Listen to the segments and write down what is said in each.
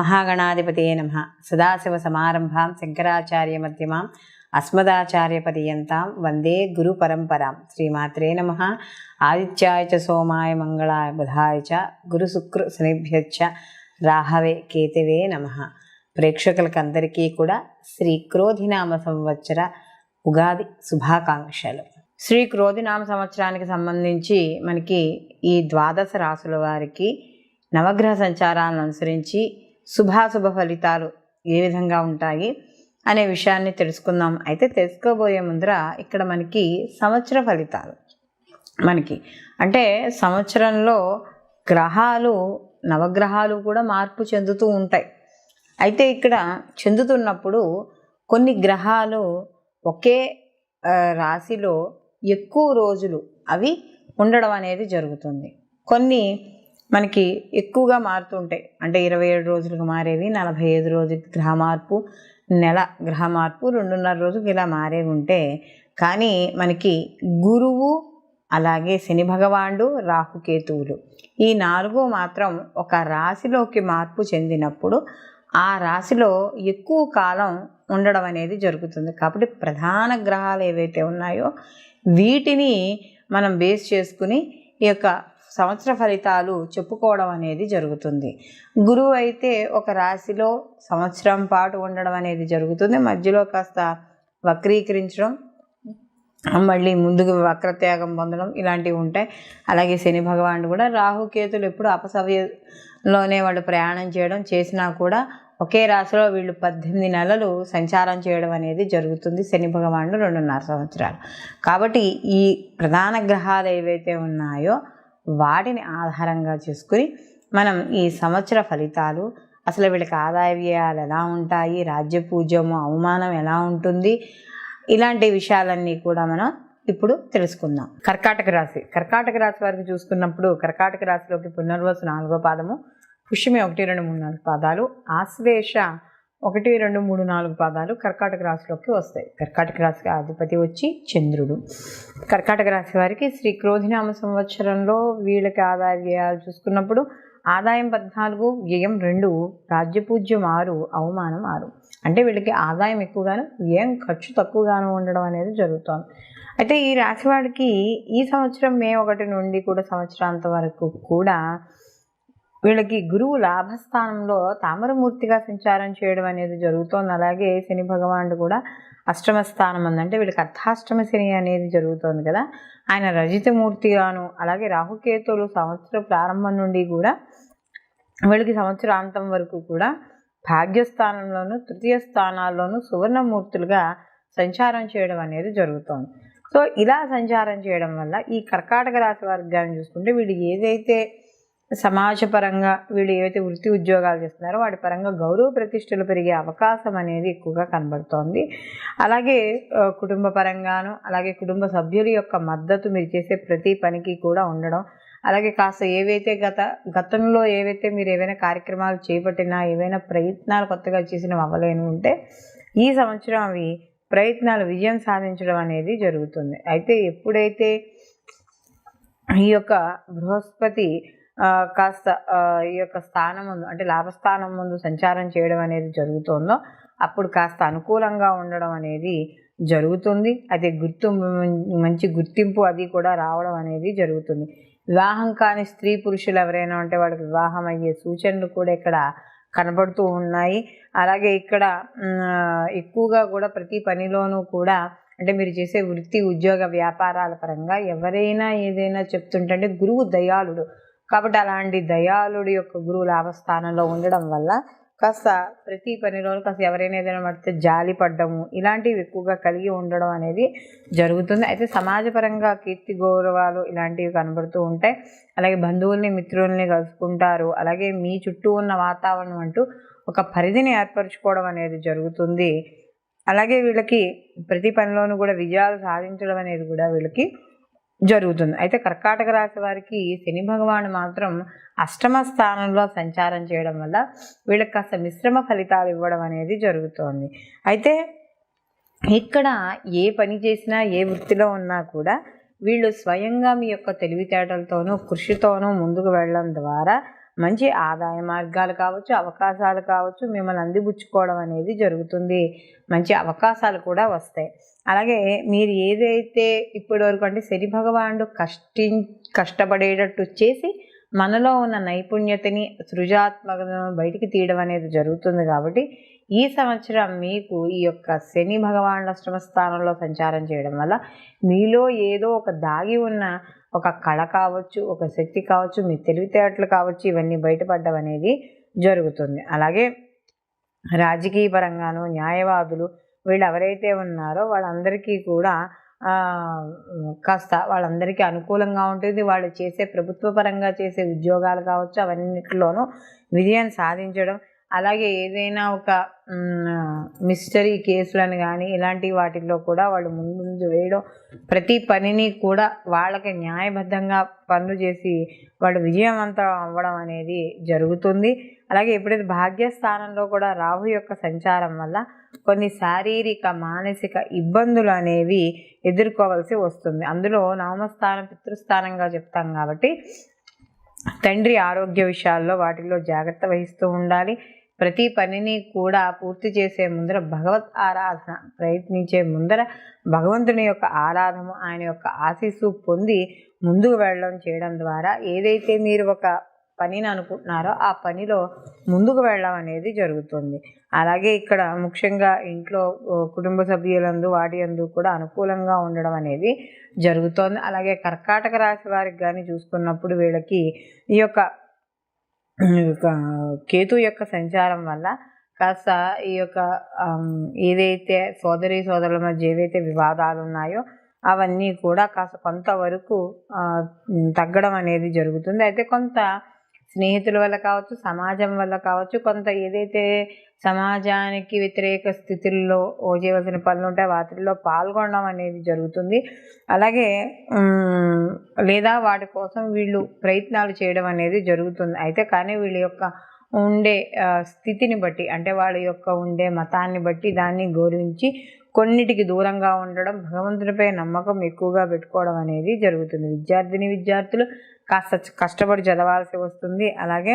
శ్రీమహాగణాధిపతయే నమః. సదాశివసమారంభాం శంకరాచార్యమధ్యమాం అస్మదాచార్యపర్యంతాం వందే గురు పరంపరాం. శ్రీమాత్రే నమః. ఆదిత్యాయ చ సోమాయ మంగళాయ బుధాయ చ గురు శుక్ర శనిభ్యశ్చ రాహవే కేతవే నమః. ప్రేక్షకులకందరికీ కూడా శ్రీ క్రోధినామ సంవత్సర ఉగాది శుభాకాంక్షలు. శ్రీ క్రోధినామ సంవత్సరానికి సంబంధించి మనకి ఈ ద్వాదశ రాసుల వారికి నవగ్రహ సంచారాలను అనుసరించి శుభాశుభ ఫలితాలు ఏ విధంగా ఉంటాయి అనే విషయాన్ని తెలుసుకుందాం. అయితే తెలుసుకోబోయే ముందర ఇక్కడ మనకి సంవత్సర ఫలితాలు అంటే సంవత్సరంలో గ్రహాలు నవగ్రహాలు కూడా మార్పు చెందుతూ ఉంటాయి. అయితే ఇక్కడ చెందుతున్నప్పుడు కొన్ని గ్రహాలు ఒకే రాశిలో ఎక్కువ రోజులు అవి ఉండడం అనేది జరుగుతుంది. కొన్ని మనకి ఎక్కువగా మారుతుంటాయి. అంటే 27 రోజులకు మారేవి, 45 రోజులకి గ్రహ మార్పు, నెల గ్రహ మార్పు, 2.5 రోజులకి ఇలా మారేవి ఉంటే, కానీ మనకి గురువు అలాగే శని భగవానుడు రాహుకేతువులు ఈ 4 మాత్రం ఒక రాశిలోకి మార్పు చెందినప్పుడు ఆ రాశిలో ఎక్కువ కాలం ఉండడం అనేది జరుగుతుంది. కాబట్టి ప్రధాన గ్రహాలు ఏవైతే ఉన్నాయో వీటిని మనం బేస్ చేసుకుని ఈ యొక్క సంవత్సర ఫలితాలు చెప్పుకోవడం అనేది జరుగుతుంది. గురువు అయితే ఒక రాశిలో సంవత్సరం పాటు ఉండడం అనేది జరుగుతుంది. మధ్యలో కాస్త వక్రీకరించడం, మళ్ళీ ముందుకు వక్రత్యాగం పొందడం ఇలాంటివి ఉంటాయి. అలాగే శని భగవానుడు కూడా రాహుకేతులు ఎప్పుడు అపసవ్యంలోనే వాళ్ళు ప్రయాణం చేయడం చేసినా కూడా ఒకే రాశిలో వీళ్ళు 18 నెలలు సంచారం చేయడం అనేది జరుగుతుంది. శని భగవానుడు 2.5 సంవత్సరాలు. కాబట్టి ఈ ప్రధాన గ్రహాలు ఏవైతే ఉన్నాయో వాటిని ఆధారంగా చేసుకుని మనం ఈ సంవత్సర ఫలితాలు, అసలు వీళ్ళకి ఆదాయ వ్యయాలు ఎలా ఉంటాయి, రాజ్యపూజ్యము అవమానం ఎలా ఉంటుంది, ఇలాంటి విషయాలన్నీ కూడా మనం ఇప్పుడు తెలుసుకుందాం. కర్కాటక రాశి వారికి చూసుకున్నప్పుడు కర్కాటక రాశిలోకి పునర్వసు 4వ పాదము, పుష్యమి 1, 2, 3, 4 పాదాలు, ఆశ్లేష 1, 2, 3, 4 పాదాలు కర్కాటక రాశిలోకి వస్తాయి. కర్కాటక రాశికి అధిపతి వచ్చి చంద్రుడు. కర్కాటక రాశి వారికి శ్రీ క్రోధినామ సంవత్సరంలో వీళ్ళకి ఆదాయ వ్యయాలు చూసుకున్నప్పుడు ఆదాయం 14, వ్యయం 2, రాజ్యపూజ్యం 6, అవమానం 6. అంటే వీళ్ళకి ఆదాయం ఎక్కువగాను వ్యయం ఖర్చు తక్కువగాను ఉండడం అనేది జరుగుతుంది. అయితే ఈ రాశి వాడికి ఈ సంవత్సరం మే 1 నుండి కూడా సంవత్సరాంతం వరకు కూడా వీళ్ళకి గురువు లాభస్థానంలో తామరమూర్తిగా సంచారం చేయడం అనేది జరుగుతోంది. అలాగే శని భగవానుడు కూడా అష్టమ స్థానం అంటే వీళ్ళకి అర్ధాష్టమ శని అనేది జరుగుతోంది కదా, ఆయన రజితమూర్తిగాను, అలాగే రాహుకేతువులు సంవత్సర ప్రారంభం నుండి కూడా వీళ్ళకి సంవత్సరాంతం వరకు కూడా భాగ్యస్థానంలోను తృతీయ స్థానాల్లోనూ సువర్ణమూర్తులుగా సంచారం చేయడం అనేది జరుగుతోంది. సో ఇలా సంచారం చేయడం వల్ల ఈ కర్కాటక రాశి వర్గాన్ని చూసుకుంటే వీళ్ళు ఏదైతే సమాజపరంగా వీళ్ళు ఏవైతే వృత్తి ఉద్యోగాలు చేస్తున్నారో వాటి పరంగా గౌరవ ప్రతిష్టలు పెరిగే అవకాశం అనేది ఎక్కువగా కనబడుతోంది. అలాగే కుటుంబ పరంగాను, అలాగే కుటుంబ సభ్యుల యొక్క మద్దతు మీరు చేసే ప్రతి పనికి కూడా ఉండడం, అలాగే కాస్త ఏవైతే గతంలో ఏవైతే మీరు ఏవైనా కార్యక్రమాలు చేపట్టినా, ఏవైనా ప్రయత్నాలు కొత్తగా చేసినవి అవ్వలేని ఉంటే ఈ సంవత్సరం అవి ప్రయత్నాలు విజయం సాధించడం అనేది జరుగుతుంది. అయితే ఎప్పుడైతే ఈ యొక్క బృహస్పతి కాస్త ఈ యొక్క స్థానం ముందు అంటే లాభస్థానం ముందు సంచారం చేయడం అనేది జరుగుతుందో అప్పుడు కాస్త అనుకూలంగా ఉండడం అనేది జరుగుతుంది. అదే మంచి గుర్తింపు అది కూడా రావడం అనేది జరుగుతుంది. వివాహం కాని స్త్రీ పురుషులు ఎవరైనా ఉంటే వాళ్ళకి వివాహం అయ్యే సూచనలు కూడా ఇక్కడ కనబడుతూ ఉన్నాయి. అలాగే ఇక్కడ ఎక్కువగా కూడా ప్రతి పనిలోనూ కూడా అంటే మీరు చేసే వృత్తి ఉద్యోగ వ్యాపారాల పరంగా ఎవరైనా ఏదైనా చెప్తుంటే గురువు దయాళుడు కాబట్టి అలాంటి దయాళుడి యొక్క గురువు లాభస్థానంలో ఉండడం వల్ల కాస్త ప్రతి పనిలోనూ కాస్త ఎవరైనా ఏదైనా పడితే జాలి పడ్డము ఇలాంటివి ఎక్కువగా కలిగి ఉండడం అనేది జరుగుతుంది. అయితే సమాజపరంగా కీర్తి గౌరవాలు ఇలాంటివి కనబడుతూ ఉంటాయి. అలాగే బంధువుల్ని మిత్రుల్ని కలుసుకుంటారు. అలాగే మీ చుట్టూ ఉన్న వాతావరణం అంటూ ఒక పరిధిని ఏర్పరచుకోవడం అనేది జరుగుతుంది. అలాగే వీళ్ళకి ప్రతి పనిలోనూ కూడా విజయాలు సాధించడం అనేది కూడా వీళ్ళకి జరుగుతుంది. అయితే కర్కాటక రాశి వారికి శని భగవానుడు మాత్రం అష్టమ స్థానంలో సంచారం చేయడం వల్ల వీళ్ళకి కాస్త మిశ్రమ ఫలితాలు ఇవ్వడం అనేది జరుగుతోంది. అయితే ఇక్కడ ఏ పని చేసినా ఏ వృత్తిలో ఉన్నా కూడా వీళ్ళు స్వయంగా మీ యొక్క తెలివితేటలతోనూ కృషితోనూ ముందుకు వెళ్ళడం ద్వారా మంచి ఆదాయ మార్గాలు కావచ్చు, అవకాశాలు కావచ్చు, మిమ్మల్ని అందిపుచ్చుకోవడం అనేది జరుగుతుంది. మంచి అవకాశాలు కూడా వస్తాయి. అలాగే మీరు ఏదైతే ఇప్పటివరకు అంటే శని భగవానుడు కష్టపడేటట్టు చేసి మనలో ఉన్న నైపుణ్యతని, సృజనాత్మకతను బయటికి తీయడం అనేది జరుగుతుంది. కాబట్టి ఈ సంవత్సరం మీకు ఈ యొక్క శని భగవానుడు అష్టమ స్థానంలో సంచారం చేయడం వల్ల మీలో ఏదో ఒక దాగి ఉన్న ఒక కళ కావచ్చు, ఒక శక్తి కావచ్చు, మీ తెలివితేటలు కావచ్చు, ఇవన్నీ బయటపడడం అనేది జరుగుతుంది. అలాగే రాజకీయ పరంగాను న్యాయవాదులు వీళ్ళు ఎవరైతే ఉన్నారో వాళ్ళందరికీ కూడా కాస్త వాళ్ళందరికీ అనుకూలంగా ఉంటుంది. వాళ్ళు చేసే ప్రభుత్వ పరంగా చేసే ఉద్యోగాలు కావచ్చు, అవన్నిటిలోనూ విజయం సాధించడం, అలాగే ఏదైనా ఒక మిస్టరీ కేసులను కానీ ఇలాంటి వాటిల్లో కూడా వాళ్ళు ముందు వేయడం, ప్రతి పనిని కూడా వాళ్ళకి న్యాయబద్ధంగా పనులు చేసి వాళ్ళు విజయవంతం అవ్వడం అనేది జరుగుతుంది. అలాగే ఎప్పుడైతే భాగ్యస్థానంలో కూడా రాహు యొక్క సంచారం వల్ల కొన్ని శారీరక మానసిక ఇబ్బందులు అనేవి ఎదుర్కోవాల్సి వస్తుంది. అందులో నవమస్థానం పితృస్థానంగా చెప్తాం కాబట్టి తండ్రి ఆరోగ్య విషయాల్లో వాటిల్లో జాగ్రత్త వహిస్తూ ఉండాలి. ప్రతి పనిని కూడా పూర్తి చేసే ముందర భగవత్ ఆరాధన ప్రయత్నించే ముందర భగవంతుని యొక్క ఆరాధన, ఆయన యొక్క ఆశీస్సు పొంది ముందుకు వెళ్ళడం చేయడం ద్వారా ఏదైతే మీరు ఒక పనిని అనుకుంటున్నారో ఆ పనిలో ముందుకు వెళ్ళడం అనేది జరుగుతుంది. అలాగే ఇక్కడ ముఖ్యంగా ఇంట్లో కుటుంబ సభ్యులందు వాటి అందు కూడా అనుకూలంగా ఉండడం అనేది జరుగుతోంది. అలాగే కర్కాటక రాశి వారికి కానీ చూసుకున్నప్పుడు వీళ్ళకి ఈ యొక్క కేతు యొక్క సంచారం వల్ల కాస్త ఈ యొక్క ఏదైతే సోదరుల మధ్య ఏవైతే వివాదాలు ఉన్నాయో అవన్నీ కూడా కాస్త కొంతవరకు తగ్గడం అనేది జరుగుతుంది. అయితే కొంత స్నేహితుల వల్ల కావచ్చు, సమాజం వల్ల కావచ్చు, కొంత ఏదైతే సమాజానికి వ్యతిరేక స్థితుల్లో చేయవలసిన పనులు ఉంటాయి వాటిల్లో పాల్గొనడం అనేది జరుగుతుంది. అలాగే లేదా వాటి కోసం వీళ్ళు ప్రయత్నాలు చేయడం అనేది జరుగుతుంది. అయితే కానీ వీళ్ళ యొక్క ఉండే స్థితిని బట్టి, అంటే వాళ్ళ యొక్క ఉండే మతాన్ని బట్టి దాన్ని గౌరవించి కొన్నిటికి దూరంగా ఉండడం, భగవంతునిపై నమ్మకం ఎక్కువగా పెట్టుకోవడం అనేది జరుగుతుంది. విద్యార్థులు కాస్త కష్టపడి చదవాల్సి వస్తుంది. అలాగే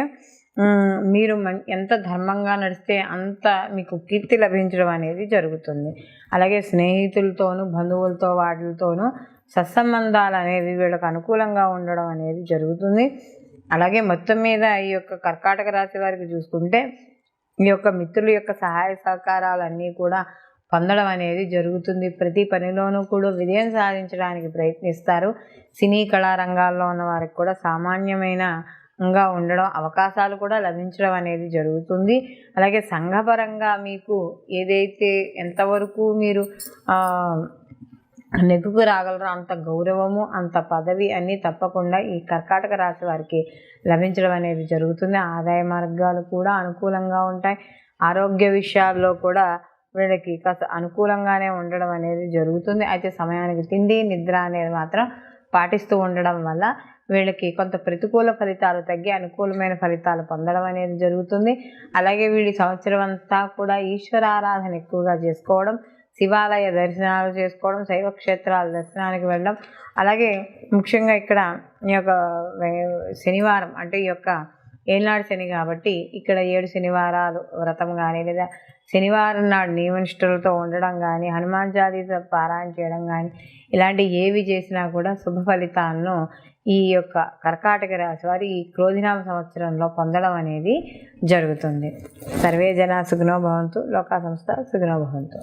మీరు ఎంత ధర్మంగా నడిస్తే అంత మీకు కీర్తి లభించడం అనేది జరుగుతుంది. అలాగే స్నేహితులతోనూ బంధువులతో వాటితోనూ సత్సంబంధాలు అనేవి వీళ్ళకి అనుకూలంగా ఉండడం అనేది జరుగుతుంది. అలాగే మొత్తం మీద ఈ యొక్క కర్కాటక రాశి వారికి చూసుకుంటే ఈ యొక్క మిత్రుల యొక్క సహాయ సహకారాలన్నీ కూడా పొందడం అనేది జరుగుతుంది. ప్రతి పనిలోనూ కూడా విజయం సాధించడానికి ప్రయత్నిస్తారు. సినీ కళారంగాల్లో ఉన్న వారికి కూడా సామాన్యమైనగా ఉండడం, అవకాశాలు కూడా లభించడం అనేది జరుగుతుంది. అలాగే సంఘపరంగా మీకు ఏదైతే ఎంతవరకు మీరు నెగ్గుకు రాగలరో అంత గౌరవము, అంత పదవి అన్నీ తప్పకుండా ఈ కర్కాటక రాశి వారికి లభించడం అనేది జరుగుతుంది. ఆదాయ మార్గాలు కూడా అనుకూలంగా ఉంటాయి. ఆరోగ్య విషయాల్లో కూడా వీళ్ళకి కాస్త అనుకూలంగానే ఉండడం అనేది జరుగుతుంది. అయితే సమయానికి తిండి నిద్ర అనేది మాత్రం పాటిస్తూ ఉండడం వల్ల వీళ్ళకి కొంత ప్రతికూల ఫలితాలు తగ్గి అనుకూలమైన ఫలితాలు పొందడం అనేది జరుగుతుంది. అలాగే వీళ్ళ సంవత్సరం అంతా కూడా ఈశ్వర ఆరాధన ఎక్కువగా చేసుకోవడం, శివాలయ దర్శనాలు చేసుకోవడం, శైవ క్షేత్రాల దర్శనానికి వెళ్ళడం, అలాగే ముఖ్యంగా ఇక్కడ ఈ యొక్క శనివారం అంటే ఈ యొక్క ఏనాడు శని కాబట్టి ఇక్కడ 7 శనివారాలు వ్రతం కానీ లేదా శనివారం నాడు నియమనిష్టలతో ఉండడం కానీ, హనుమాన్ చాలీసా పారాయణ చేయడం కానీ ఇలాంటి ఏవి చేసినా కూడా శుభ ఫలితాలను ఈ యొక్క కర్కాటక రాశి వారి ఈ క్రోధినామ సంవత్సరంలో పొందడం అనేది జరుగుతుంది. సర్వే జనా సుఖినో భవంతు, లోకా సంస్థ సుఖినో భవంతు.